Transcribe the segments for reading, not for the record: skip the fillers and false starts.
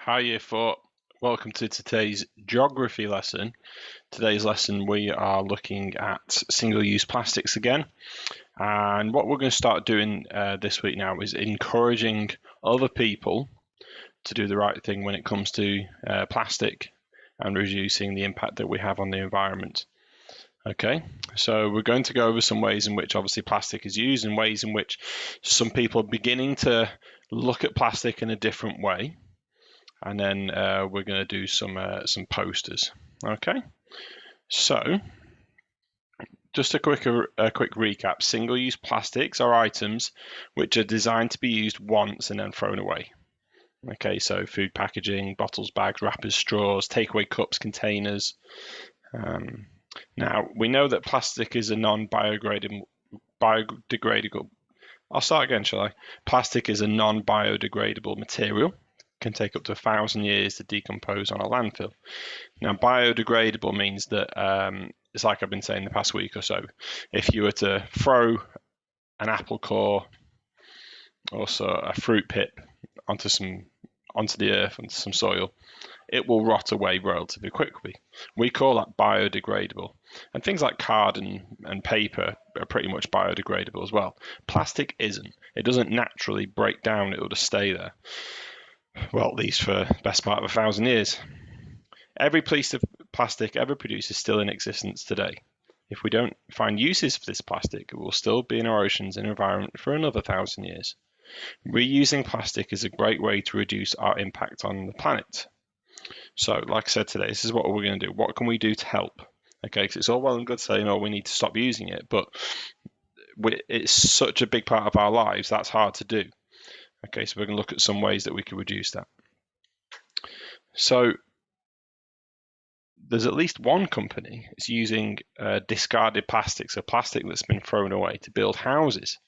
Hi Year 4, welcome to today's geography lesson. Today's lesson we are looking at single-use plastics again, and what we're going to start doing this week now is encouraging other people to do the right thing when it comes to plastic and reducing the impact that we have on the environment. Okay, so we're going to go over some ways in which obviously plastic is used and ways in which some people are beginning to look at plastic in a different way. And then we're going to do some posters. Okay, so just a quick recap. Single-use plastics are items which are designed to be used once and then thrown away. Okay, so food packaging, bottles, bags, wrappers, straws, takeaway cups, containers. Now we know that plastic is a non-biodegradable. I'll start again, shall I? Plastic is a non-biodegradable material. Can take up to 1,000 years to decompose on a landfill. Now, biodegradable means that it's like I've been saying the past week or so. If you were to throw an apple core, also a fruit pip, onto the earth, onto some soil, it will rot away relatively quickly. We call that biodegradable. And things like card and paper are pretty much biodegradable as well. Plastic isn't. It doesn't naturally break down, it will just stay there. Well, at least for the best part of 1,000 years. Every piece of plastic ever produced is still in existence today. If we don't find uses for this plastic, it will still be in our oceans and environment for another 1,000 years. Reusing plastic is a great way to reduce our impact on the planet. So, like I said today, this is what we're going to do. What can we do to help? Okay, because it's all well and good saying, oh, we need to stop using it, but it's such a big part of our lives, that's hard to do. Okay, so we're going to look at some ways that we can reduce that. So there's at least one company that's using discarded plastic, so plastic that's been thrown away, to build houses.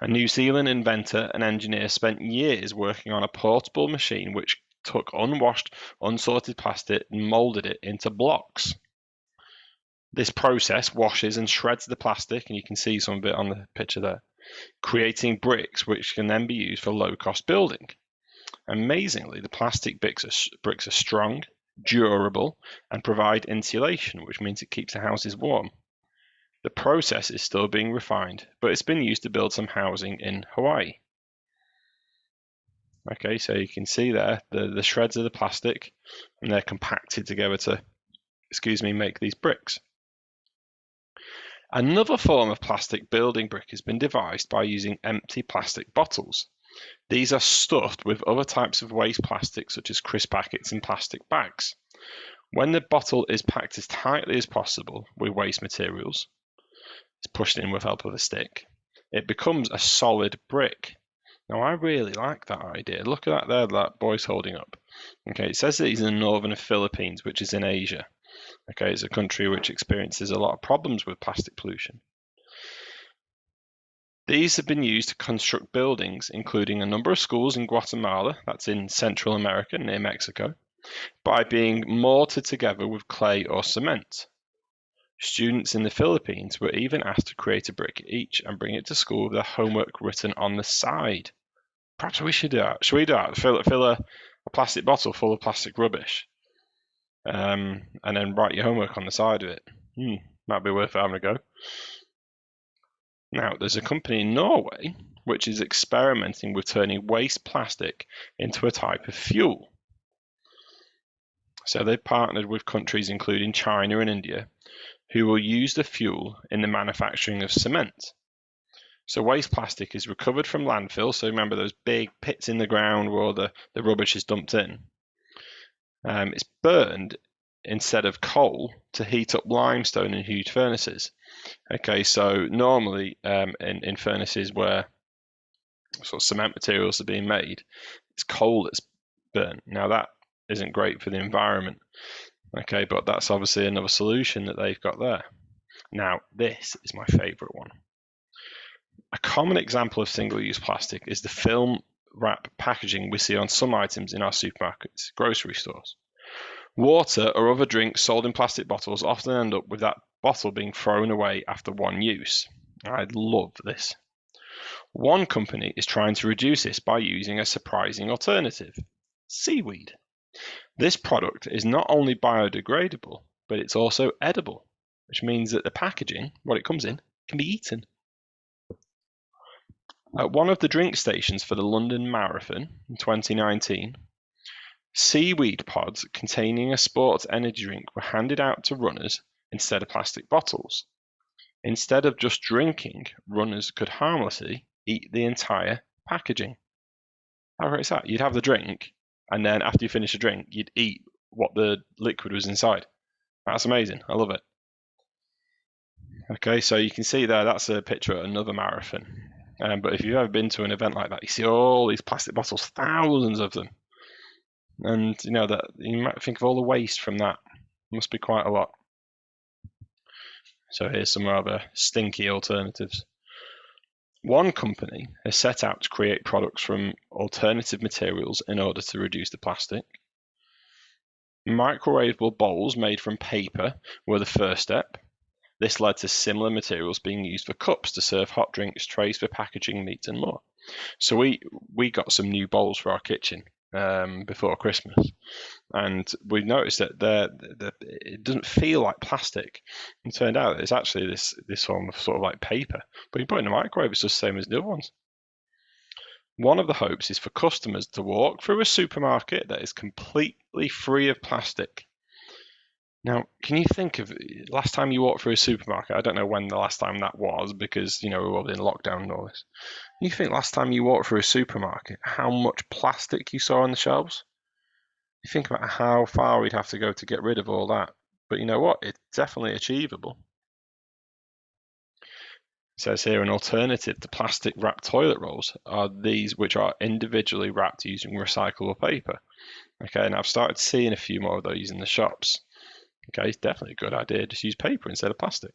A New Zealand inventor and engineer spent years working on a portable machine which took unwashed, unsorted plastic and molded it into blocks. This process washes and shreds the plastic, and you can see some of it on the picture there, creating bricks which can then be used for low-cost building. Amazingly, the plastic bricks are strong, durable, and provide insulation, which means it keeps the houses warm. The process is still being refined, but it's been used to build some housing in Hawaii. Okay, so you can see there the shreds of the plastic, and they're compacted together to, make these bricks. Another form of plastic building brick has been devised by using empty plastic bottles. These are stuffed with other types of waste plastic, such as crisp packets and plastic bags. When the bottle is packed as tightly as possible with waste materials, it's pushed in with help of a stick, it becomes a solid brick. Now, I really like that idea. Look at that there, that boy's holding up. Okay, it says that he's in the northern Philippines, which is in Asia. Okay, it's a country which experiences a lot of problems with plastic pollution. These have been used to construct buildings, including a number of schools in Guatemala, that's in Central America near Mexico, by being mortared together with clay or cement. Students in the Philippines were even asked to create a brick each and bring it to school with their homework written on the side. Perhaps we should do that. Should we do that? Fill a plastic bottle full of plastic rubbish, and then write your homework on the side of it. Might be worth having a go. Now, there's a company in Norway which is experimenting with turning waste plastic into a type of fuel. So they've partnered with countries including China and India who will use the fuel in the manufacturing of cement. So waste plastic is recovered from landfill. So remember those big pits in the ground where the rubbish is dumped in. It's burned instead of coal to heat up limestone in huge furnaces. Okay, so normally in furnaces where sort of cement materials are being made, it's coal that's burnt. Now that isn't great for the environment. Okay, but that's obviously another solution that they've got there. Now, this is my favorite one. A common example of single-use plastic is the film wrap packaging we see on some items in our supermarkets, grocery stores. Water or other drinks sold in plastic bottles often end up with that bottle being thrown away after one use. I love this. One company is trying to reduce this by using a surprising alternative: seaweed. This product is not only biodegradable, but it's also edible, which means that the packaging, what it comes in, can be eaten. At one of the drink stations for the London Marathon in 2019, seaweed pods containing a sports energy drink were handed out to runners instead of plastic bottles. Instead of just drinking, runners could harmlessly eat the entire packaging. How great is that? You'd have the drink, and then after you finish the drink, you'd eat what the liquid was inside. That's amazing. I love it. Okay, so you can see there, that's a picture of another marathon. But if you've ever been to an event like that, you see all these plastic bottles, thousands of them. And you know that you might think of all the waste from that. Must be quite a lot. So here's some rather stinky alternatives. One company has set out to create products from alternative materials in order to reduce the plastic. Microwavable bowls made from paper were the first step. This led to similar materials being used for cups to serve hot drinks, trays for packaging meat, and more. So we got some new bowls for our kitchen before Christmas, and we noticed that it doesn't feel like plastic. It turned out it's actually this form of sort of like paper, but you put it in the microwave, it's just the same as the other ones. One of the hopes is for customers to walk through a supermarket that is completely free of plastic. Now, can you think of last time you walked through a supermarket? I don't know when the last time that was because, you know, we were in lockdown and all this. You think last time you walked through a supermarket, how much plastic you saw on the shelves? You think about how far we'd have to go to get rid of all that. But you know what? It's definitely achievable. It says here an alternative to plastic wrapped toilet rolls are these which are individually wrapped using recyclable paper. Okay, and I've started seeing a few more of those in the shops. Okay, it's definitely a good idea. Just use paper instead of plastic.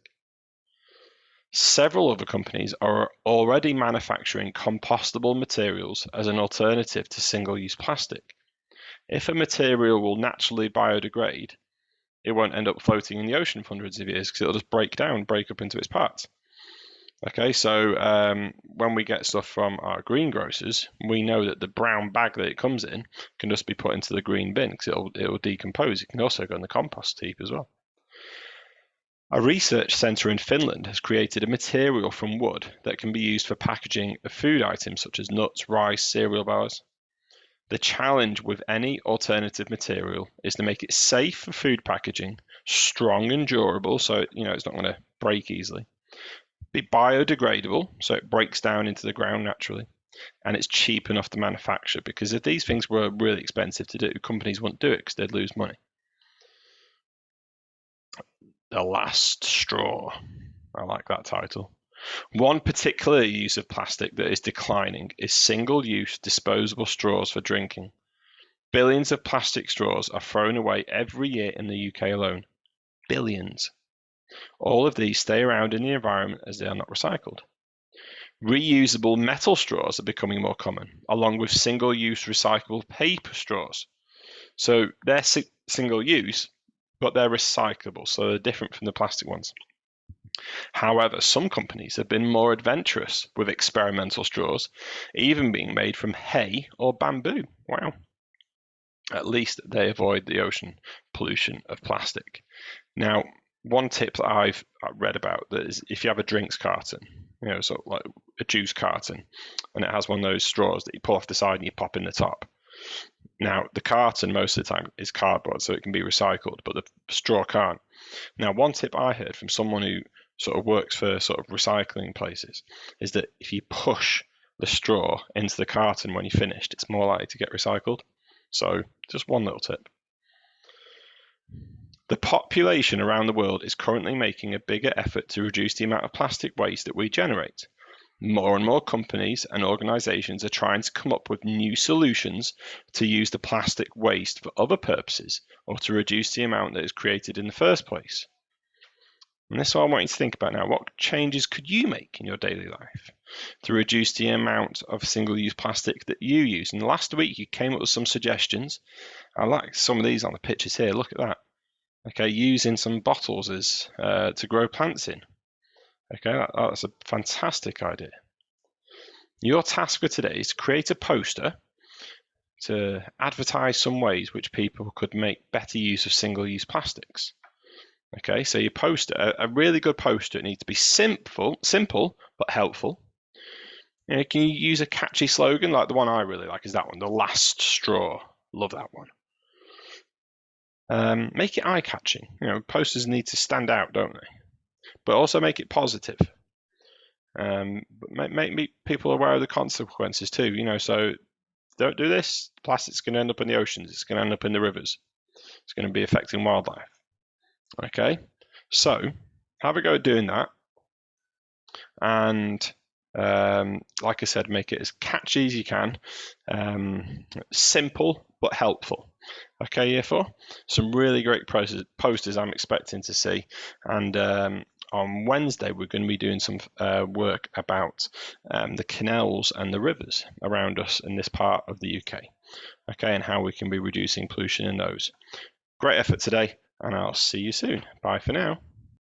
Several other companies are already manufacturing compostable materials as an alternative to single-use plastic. If a material will naturally biodegrade, it won't end up floating in the ocean for hundreds of years because it'll just break up into its parts. Okay, so when we get stuff from our greengrocers, we know that the brown bag that it comes in can just be put into the green bin because it'll decompose. It can also go in the compost heap as well. A research centre in Finland has created a material from wood that can be used for packaging of food items such as nuts, rice, cereal bars. The challenge with any alternative material is to make it safe for food packaging, strong and durable, so it's not going to break easily, be biodegradable, so it breaks down into the ground naturally, and it's cheap enough to manufacture, because if these things were really expensive to do, companies wouldn't do it because they'd lose money. The Last Straw. I like that title. One particular use of plastic that is declining is single-use disposable straws for drinking. Billions of plastic straws are thrown away every year in the UK alone. Billions. All of these stay around in the environment as they are not recycled. Reusable metal straws are becoming more common, along with single-use recyclable paper straws. So they're single-use, but they're recyclable, so they're different from the plastic ones. However, some companies have been more adventurous with experimental straws, even being made from hay or bamboo. Wow. At least they avoid the ocean pollution of plastic. Now, one tip that I've read about that is if you have a drinks carton, sort of like a juice carton, and it has one of those straws that you pull off the side and you pop in the top. Now, the carton most of the time is cardboard, so it can be recycled, but the straw can't. Now, one tip I heard from someone who sort of works for sort of recycling places is that if you push the straw into the carton when you're finished, it's more likely to get recycled. So just one little tip. The population around the world is currently making a bigger effort to reduce the amount of plastic waste that we generate. More and more companies and organizations are trying to come up with new solutions to use the plastic waste for other purposes or to reduce the amount that is created in the first place. And this is what I want you to think about now. What changes could you make in your daily life to reduce the amount of single-use plastic that you use? And last week you came up with some suggestions. I like some of these on the pictures here. Look at that. Okay, using some bottles as to grow plants in. Okay, that's a fantastic idea. Your task for today is to create a poster to advertise some ways which people could make better use of single-use plastics. Okay, so your poster, a really good poster, it needs to be simple but helpful. You know, can you use a catchy slogan like the one I really like is that one, the last straw. Love that one. Make it eye-catching. You know, posters need to stand out, don't they? But also make it positive. But make people aware of the consequences too. You know, so don't do this. Plastic's going to end up in the oceans. It's going to end up in the rivers. It's going to be affecting wildlife. Okay, so have a go at doing that, and like I said, make it as catchy as you can, simple but helpful. Okay, year 4, some really great posters I'm expecting to see, and on Wednesday we're going to be doing some work about the canals and the rivers around us in this part of the UK. Okay, and how we can be reducing pollution in those. Great effort today, and I'll see you soon. Bye for now.